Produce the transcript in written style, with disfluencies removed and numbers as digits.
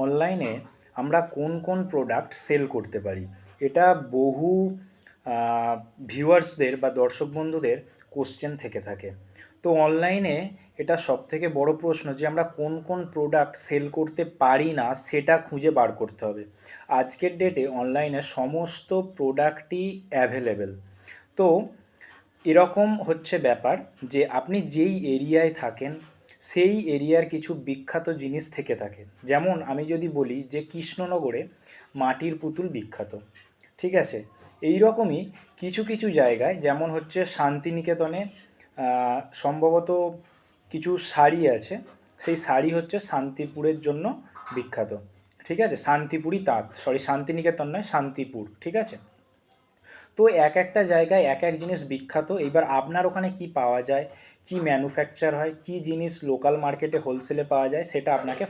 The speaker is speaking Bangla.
অনলাইনে আমরা কোন কোন প্রোডাক্ট সেল করতে পারি, এটা বহু ভিউয়ার্সদের বা দর্শক বন্ধুদের কোশ্চেন থেকে থাকে। তো অনলাইনে এটা সবথেকে বড় প্রশ্ন যে আমরা কোন কোন প্রোডাক্ট সেল করতে পারি না সেটা খুঁজে বার করতে হবে। আজকের ডেটে অনলাইনে সমস্ত প্রোডাক্টই অ্যাভেলেবেল। তো এরকম হচ্ছে ব্যাপার যে আপনি যেই এরিয়ায় থাকেন সেই এরিয়ার কিছু বিখ্যাত জিনিস থেকে থাকে। যেমন আমি যদি বলি যে কৃষ্ণনগরে মাটির পুতুল বিখ্যাত, ঠিক আছে। এই রকমই কিছু কিছু জায়গায় যেমন হচ্ছে শান্তিনিকেতনে সম্ভবত কিছু শাড়ি আছে, সেই শাড়ি হচ্ছে শান্তিপুরের জন্য বিখ্যাত, ঠিক আছে। শান্তিপুরি তাঁত, সরি শান্তিনিকেতন নয়, শান্তিপুর, ঠিক আছে। তো এক একটা জায়গায় এক এক জিনিস বিখ্যাত। এইবার আপনার ওখানে কি পাওয়া যায়, কি ম্যানুফ্যাকচার হয়, কি জিনিস লোকাল মার্কেটে হোলসেলে পাওয়া যায়, সেটা আপনাকে